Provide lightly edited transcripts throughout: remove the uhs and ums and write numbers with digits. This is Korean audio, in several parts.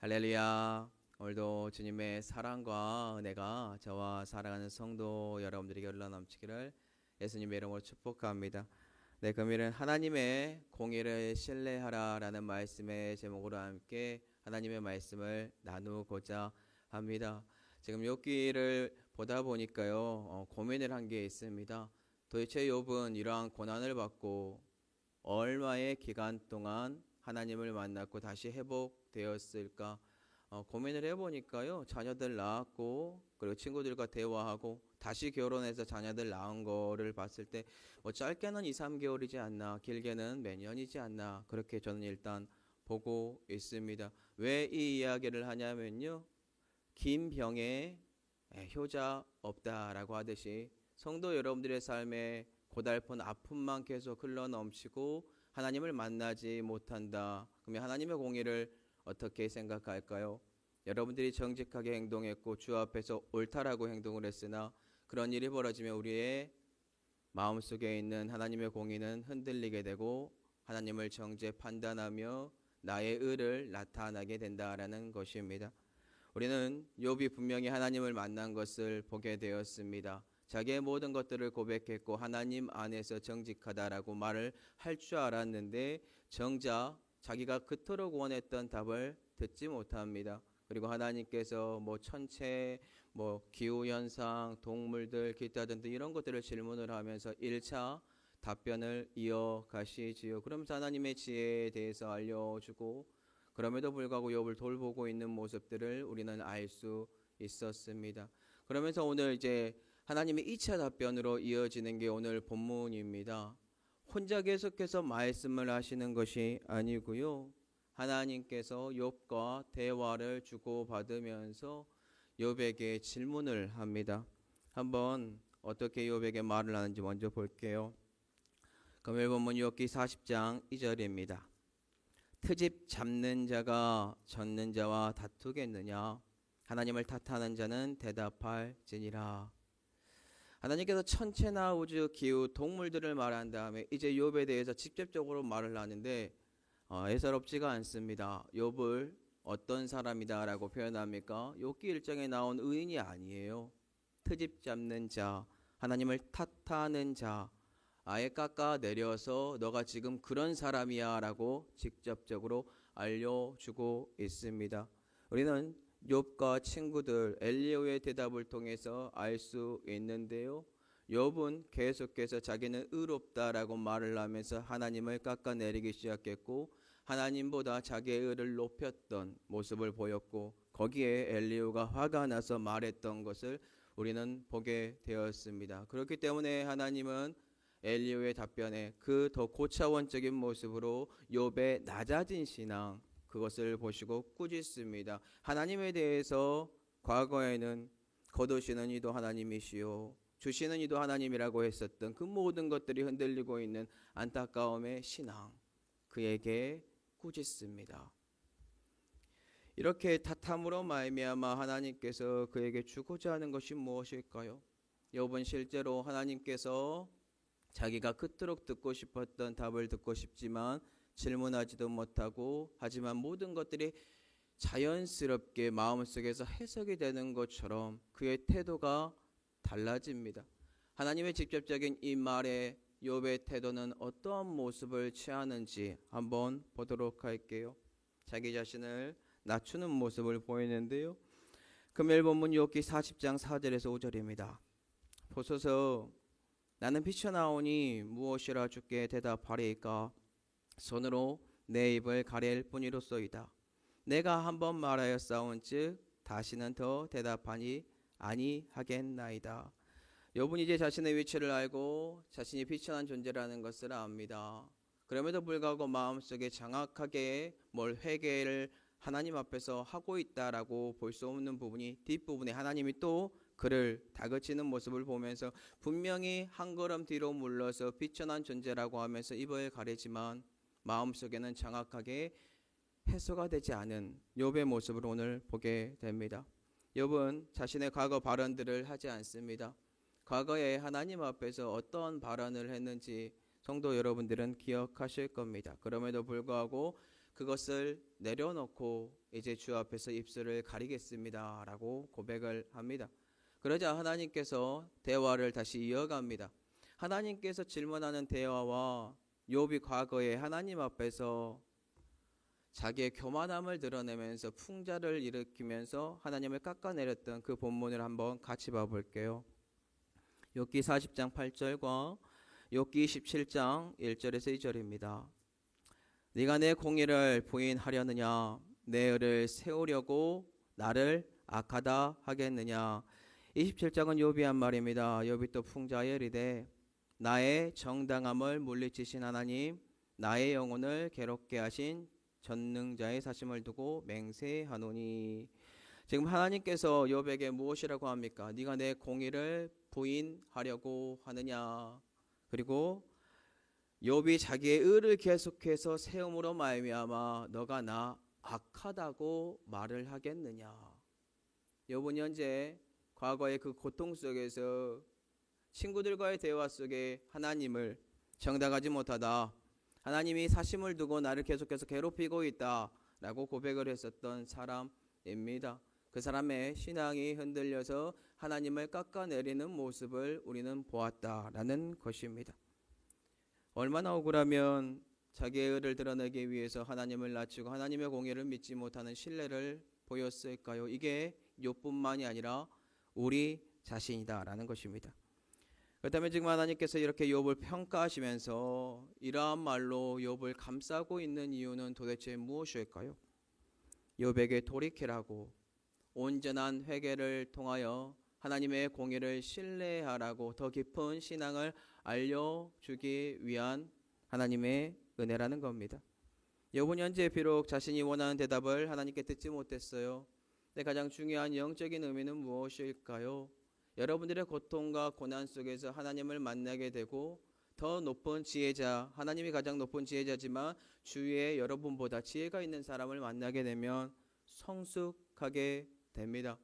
할렐루야. 오늘도 주님의 사랑과 은혜가 저와 사랑하는 성도 여러분들에게 흘러넘치기를 예수님의 이름으로 축복합니다. 네, 금일은 하나님의 공의를 신뢰하라라는 말씀의 제목으로 함께 하나님의 말씀을 나누고자 합니다. 지금 욥기를 보다 보니까요, 고민을 한 게 있습니다. 도대체 욥은 이러한 고난을 받고 얼마의 기간 동안 하나님을 만났고 다시 회복되었을까? 고민을 해보니까요, 자녀들 낳았고 그리고 친구들과 대화하고 다시 결혼해서 자녀들 낳은 거를 봤을 때 뭐 짧게는 2, 3개월이지 않나, 길게는 몇 년이지 않나, 그렇게 저는 일단 보고 있습니다. 왜 이 이야기를 하냐면요, 긴 병에 효자 없다라고 하듯이 성도 여러분들의 삶에 고달픈 아픔만 계속 흘러넘치고 하나님을 만나지 못한다. 그러면 하나님의 공의를 어떻게 생각할까요? 여러분들이 정직하게 행동했고 주 앞에서 옳다라고 행동을 했으나 그런 일이 벌어지면 우리의 마음속에 있는 하나님의 공의는 흔들리게 되고 하나님을 정죄 판단하며 나의 의를 나타나게 된다라는 것입니다. 우리는 욥이 분명히 하나님을 만난 것을 보게 되었습니다. 자기의 모든 것들을 고백했고 하나님 안에서 정직하다라고 말을 할 줄 알았는데 정작 자기가 그토록 원했던 답을 듣지 못합니다. 그리고 하나님께서 뭐 천체, 뭐 기후 현상, 동물들, 기타 등등 이런 것들을 질문을 하면서 1차 답변을 이어가시지요. 그러면서 하나님의 지혜에 대해서 알려주고 그럼에도 불구하고 욥을 돌보고 있는 모습들을 우리는 알 수 있었습니다. 그러면서 오늘 이제 하나님의 2차 답변으로 이어지는 게 오늘 본문입니다. 혼자 계속해서 말씀을 하시는 것이 아니고요. 하나님께서 욥과 대화를 주고받으면서 욥에게 질문을 합니다. 한번 어떻게 욥에게 말을 하는지 먼저 볼게요. 금요일 본문 욥기 40장 2절입니다. 트집 잡는 자가 젓는 자와 다투겠느냐? 하나님을 탓하는 자는 대답할지니라. 하나님께서 천체나 우주, 기후, 동물들을 말한 다음에 이제 욥에 대해서 직접적으로 말을 하는데 애사롭지가 않습니다. 욥을 어떤 사람이다라고 표현합니까? 욥기 1장에 나온 의인이 아니에요. 트집 잡는 자, 하나님을 탓하는 자, 아예 깎아 내려서 너가 지금 그런 사람이야 라고 직접적으로 알려주고 있습니다. 우리는 욥과 친구들 엘리야의 대답을 통해서 알 수 있는데요. 욥은 계속해서 자기는 의롭다라고 말을 하면서 하나님을 깎아내리기 시작했고 하나님보다 자기의 의를 높였던 모습을 보였고 거기에 엘리야가 화가 나서 말했던 것을 우리는 보게 되었습니다. 그렇기 때문에 하나님은 엘리야의 답변에 그 더 고차원적인 모습으로 욥의 낮아진 신앙 그것을 보시고 꾸짖습니다. 하나님에 대해서 과거에는 거두시는 이도 하나님이시요 주시는 이도 하나님이라고 했었던 그 모든 것들이 흔들리고 있는 안타까움의 신앙 그에게 꾸짖습니다. 이렇게 탓함으로 말미암아 하나님께서 그에게 주고자 하는 것이 무엇일까요? 욥은 실제로 하나님께서 자기가 그토록 듣고 싶었던 답을 듣고 싶지만 질문하지도 못하고 하지만 모든 것들이 자연스럽게 마음속에서 해석이 되는 것처럼 그의 태도가 달라집니다. 하나님의 직접적인 이 말에 욥의 태도는 어떠한 모습을 취하는지 한번 보도록 할게요. 자기 자신을 낮추는 모습을 보이는데요. 금요일 본문 욥기 40장 4절에서 5절입니다. 보소서 나는 비쳐나오니 무엇이라 주께 대답하리이까 손으로 내 입을 가릴 뿐이로소이다. 내가 한번 말하였사온즉 다시는 더 대답하니 아니하겠나이다. 욥은 이제 자신의 위치를 알고 자신이 비천한 존재라는 것을 압니다. 그럼에도 불구하고 마음속에 정확하게 뭘 회개를 하나님 앞에서 하고 있다라고 볼 수 없는 부분이 뒷부분에 하나님이 또 그를 다그치는 모습을 보면서 분명히 한 걸음 뒤로 물러서 비천한 존재라고 하면서 입을 가리지만 마음속에는 정확하게 해소가 되지 않은 욥의 모습을 오늘 보게 됩니다. 욥은 자신의 과거 발언들을 하지 않습니다. 과거에 하나님 앞에서 어떤 발언을 했는지 성도 여러분들은 기억하실 겁니다. 그럼에도 불구하고 그것을 내려놓고 이제 주 앞에서 입술을 가리겠습니다 라고 고백을 합니다. 그러자 하나님께서 대화를 다시 이어갑니다. 하나님께서 질문하는 대화와 욥이 과거에 하나님 앞에서 자기의 교만함을 드러내면서 풍자를 일으키면서 하나님을 깎아내렸던 그 본문을 한번 같이 봐볼게요. 욥기 40장 8절과 욥기 17장 1절에서 2절입니다. 네가 내 공의를 부인하려느냐, 내 의를 세우려고 나를 악하다 하겠느냐. 27장은 욥이 한 말입니다. 욥이 또 풍자에 이르되 나의 정당함을 물리치신 하나님, 나의 영혼을 괴롭게 하신 전능자의 사심을 두고 맹세하노니. 지금 하나님께서 욥에게 무엇이라고 합니까? 네가 내 공의를 부인하려고 하느냐. 그리고 욥이 자기의 의를 계속해서 세움으로 말미암아 너가 나 악하다고 말을 하겠느냐. 욥은 현재 과거의 그 고통 속에서 친구들과의 대화 속에 하나님을 정당하지 못하다, 하나님이 사심을 두고 나를 계속해서 괴롭히고 있다라고 고백을 했었던 사람입니다. 그 사람의 신앙이 흔들려서 하나님을 깎아내리는 모습을 우리는 보았다라는 것입니다. 얼마나 억울하면 자기의 의를 드러내기 위해서 하나님을 낮추고 하나님의 공의를 믿지 못하는 신뢰를 보였을까요? 이게 욥뿐만이 아니라 우리 자신이다라는 것입니다. 그렇다면 지금 하나님께서 이렇게 욥을 평가하시면서 이러한 말로 욥을 감싸고 있는 이유는 도대체 무엇일까요? 욥에게 돌이키라고, 온전한 회개를 통하여 하나님의 공의를 신뢰하라고 더 깊은 신앙을 알려주기 위한 하나님의 은혜라는 겁니다. 욥은 현재 비록 자신이 원하는 대답을 하나님께 듣지 못했어요. 근데 가장 중요한 영적인 의미는 무엇일까요? 여러분들의 고통과 고난 속에서 하나님을 만나게 되고 더 높은 지혜자, 하나님이 가장 높은 지혜자지만 주위에 여러분보다 지혜가 있는 사람을 만나게 되면 성숙하게 됩니다.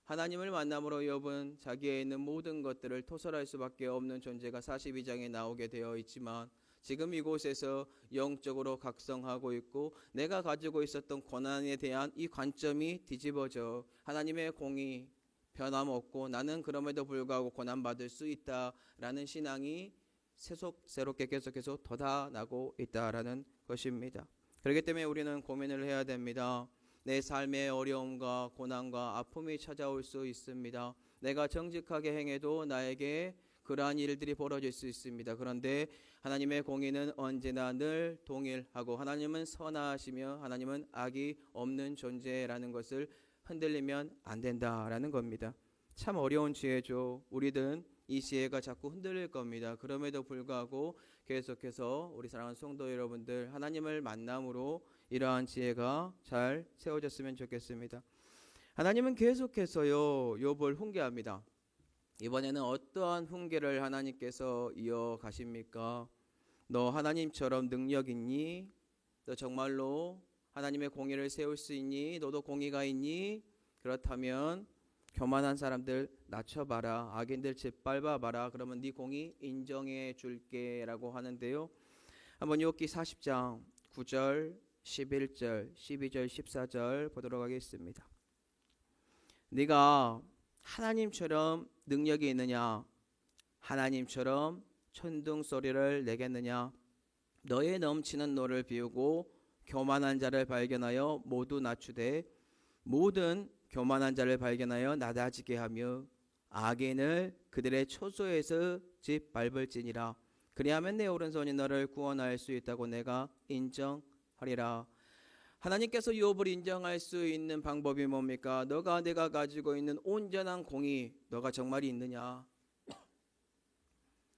하나님을 만남으로 욥은 자기에 있는 모든 것들을 토설할 수밖에 없는 존재가 42장에 나오게 되어 있지만 지금 이곳에서 영적으로 각성하고 있고 내가 가지고 있었던 고난에 대한 이 관점이 뒤집어져 하나님의 공의 변함없고 나는 그럼에도 불구하고 고난받을 수 있다라는 신앙이 새롭게 계속해서 돋아나고 있다라는 것입니다. 그렇기 때문에 우리는 고민을 해야 됩니다. 내 삶의 어려움과 고난과 아픔이 찾아올 수 있습니다. 내가 정직하게 행해도 나에게 그러한 일들이 벌어질 수 있습니다. 그런데 하나님의 공의는 언제나 늘 동일하고 하나님은 선하시며 하나님은 악이 없는 존재라는 것을 흔들리면 안 된다라는 겁니다. 참 어려운 지혜죠. 우리들은 이 지혜가 자꾸 흔들릴 겁니다. 그럼에도 불구하고 계속해서 우리 사랑하는 성도 여러분들 하나님을 만남으로 이러한 지혜가 잘 세워졌으면 좋겠습니다. 하나님은 계속해서요 욥을 훈계합니다. 이번에는 어떠한 훈계를 하나님께서 이어가십니까? 너 하나님처럼 능력 있니? 너 정말로 하나님의 공의를 세울 수 있니? 너도 공의가 있니? 그렇다면 교만한 사람들 낮춰봐라. 악인들 짓밟아봐라. 그러면 네 공의 인정해 줄게 라고 하는데요. 한번 욥기 40장 9절 11절 12절 14절 보도록 하겠습니다. 네가 하나님처럼 능력이 있느냐? 하나님처럼 천둥 소리를 내겠느냐? 너의 넘치는 노를 비우고 교만한 자를 발견하여 모두 낮추되 모든 교만한 자를 발견하여 낮아지게 하며 악인을 그들의 초소에서 짓밟을지니라. 그리하면 내 오른손이 너를 구원할 수 있다고 내가 인정하리라. 하나님께서 욥을 인정할 수 있는 방법이 뭡니까? 내가 가지고 있는 온전한 공의, 너가 정말 있느냐?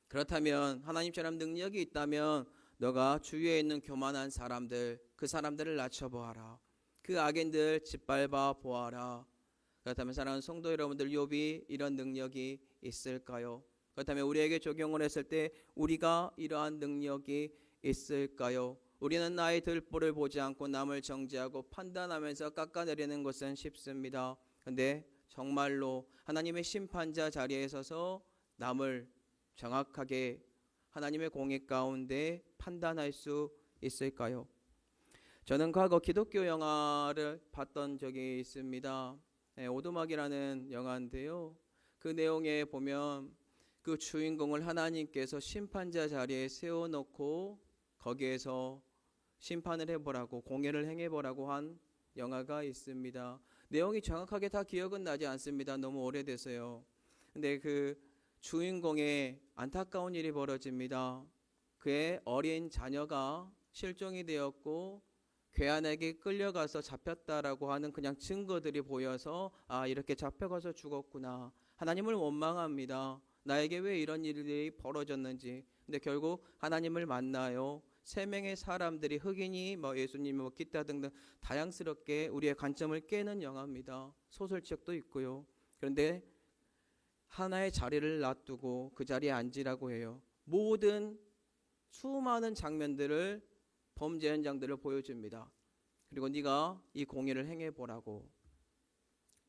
그렇다면 하나님처럼 능력이 있다면 너가 주위에 있는 교만한 사람들, 그 사람들을 낮춰보아라. 그 악인들 짓밟아 보아라. 그렇다면 사랑하는 성도 여러분들, 욥이 이런 능력이 있을까요? 그렇다면 우리에게 적용을 했을 때 우리가 이러한 능력이 있을까요? 우리는 나의 들보를 보지 않고 남을 정죄하고 판단하면서 깎아내리는 것은 쉽습니다. 그런데 정말로 하나님의 심판자 자리에 서서 남을 정확하게 하나님의 공의 가운데 판단할 수 있을까요? 저는 과거 기독교 영화를 봤던 적이 있습니다. 오두막이라는 영화인데요. 그 내용에 보면 그 주인공을 하나님께서 심판자 자리에 세워놓고 거기에서 심판을 해보라고, 공의를 행해보라고 한 영화가 있습니다. 내용이 정확하게 다 기억은 나지 않습니다. 너무 오래돼서요. 근데 그 주인공의 안타까운 일이 벌어집니다. 그의 어린 자녀가 실종이 되었고 괴한에게 끌려가서 잡혔다라고 하는 그냥 증거들이 보여서 이렇게 잡혀가서 죽었구나. 하나님을 원망합니다. 나에게 왜 이런 일이 벌어졌는지. 근데 결국 하나님을 만나요. 세 명의 사람들이 흑인이 예수님 기타 등등 다양스럽게 우리의 관점을 깨는 영화입니다. 소설책도 있고요. 그런데 하나의 자리를 놔두고 그 자리에 앉으라고 해요. 모든 수많은 장면들을, 범죄 현장들을 보여줍니다. 그리고 네가 이 공의를 행해보라고.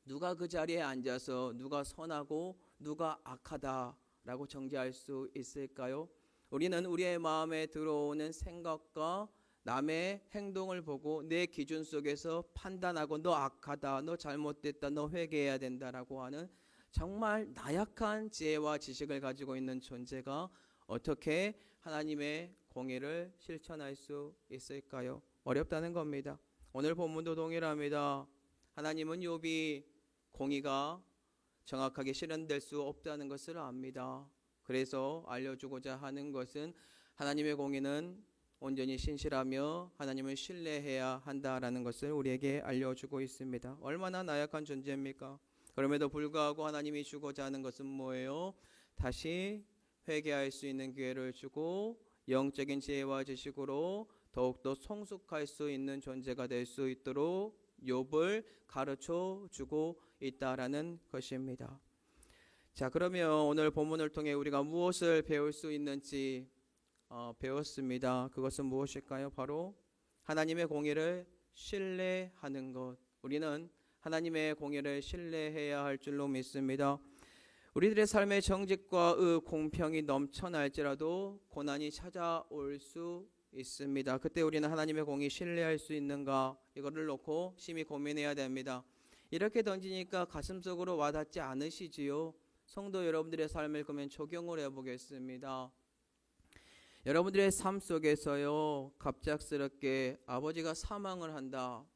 누가 그 자리에 앉아서 누가 선하고 누가 악하다라고 정죄할 수 있을까요? 우리는 우리의 마음에 들어오는 생각과 남의 행동을 보고 내 기준 속에서 판단하고 너 악하다, 너 잘못됐다, 너 회개해야 된다라고 하는 정말 나약한 지혜와 지식을 가지고 있는 존재가 어떻게 하나님의 공의를 실천할 수 있을까요? 어렵다는 겁니다. 오늘 본문도 동일합니다. 하나님은 욥이 공의가 정확하게 실현될 수 없다는 것을 압니다. 그래서 알려주고자 하는 것은 하나님의 공의는 온전히 신실하며 하나님을 신뢰해야 한다라는 것을 우리에게 알려주고 있습니다. 얼마나 나약한 존재입니까? 그럼에도 불구하고 하나님이 주고자 하는 것은 뭐예요? 다시 회개할 수 있는 기회를 주고 영적인 지혜와 지식으로 더욱더 성숙할 수 있는 존재가 될 수 있도록 욥을 가르쳐 주고 있다라는 것입니다. 자, 그러면 오늘 본문을 통해 우리가 무엇을 배울 수 있는지 배웠습니다. 그것은 무엇일까요? 바로 하나님의 공의를 신뢰하는 것. 우리는 하나님의 공의를 신뢰해야 할 줄로 믿습니다. 우리들의 삶의 정직과 공평이 넘쳐날지라도 고난이 찾아올 수 있습니다. 그때 우리는 하나님의 공의 신뢰할 수 있는가, 이거를 놓고 심히 고민해야 됩니다. 이렇게 던지니까 가슴속으로 와닿지 않으시지요? 성도 여러분들의 삶을 그러면 적용을 해보겠습니다. 여러분들의 삶 속에서요, 갑작스럽게 아버지가 사망을 한다.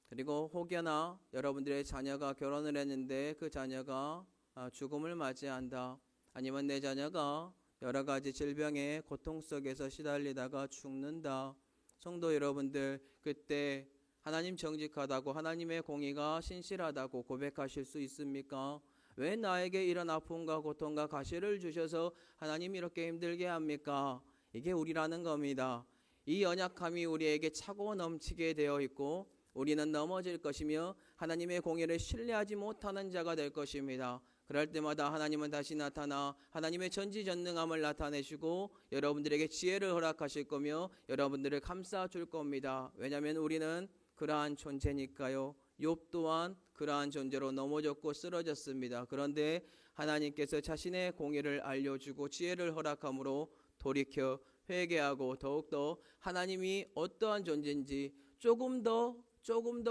그리고 혹여나 여러분들의 자녀가 결혼을 했는데 그 자녀가 죽음을 맞이한다. 아니면 내 자녀가 여러 가지 질병의 고통 속에서 시달리다가 죽는다. 성도 여러분들, 그때 하나님 정직하다고, 하나님의 공의가 신실하다고 고백하실 수 있습니까? 왜 나에게 이런 아픔과 고통과 가시를 주셔서 하나님 이렇게 힘들게 합니까? 이게 우리라는 겁니다. 이 연약함이 우리에게 차고 넘치게 되어 있고 우리는 넘어질 것이며 하나님의 공의를 신뢰하지 못하는 자가 될 것입니다. 그럴 때마다 하나님은 다시 나타나 하나님의 전지전능함을 나타내시고 여러분들에게 지혜를 허락하실 거며 여러분들을 감싸줄 겁니다. 왜냐하면 우리는 그러한 존재니까요. 욥 또한 그러한 존재로 넘어졌고 쓰러졌습니다. 그런데 하나님께서 자신의 공의를 알려주고 지혜를 허락함으로 돌이켜 회개하고 더욱더 하나님이 어떠한 존재인지 조금 더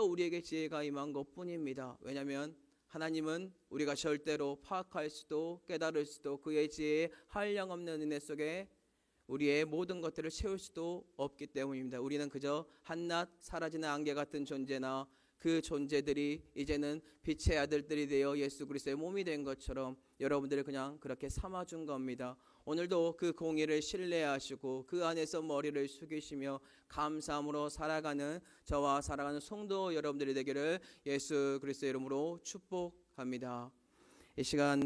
우리에게 지혜가 임한 것뿐입니다. 왜냐하면 하나님은 우리가 절대로 파악할 수도 깨달을 수도 그의 지혜에 한량없는 은혜 속에 우리의 모든 것들을 채울 수도 없기 때문입니다. 우리는 그저 한낱 사라지는 안개 같은 존재나 그 존재들이 이제는 빛의 아들들이 되어 예수 그리스도의 몸이 된 것처럼 여러분들을 그냥 그렇게 삼아준 겁니다. 오늘도 그 공의를 신뢰하시고 그 안에서 머리를 숙이시며 감사함으로 살아가는 저와 살아가는 성도 여러분들이 되기를 예수 그리스도의 이름으로 축복합니다. 이 시간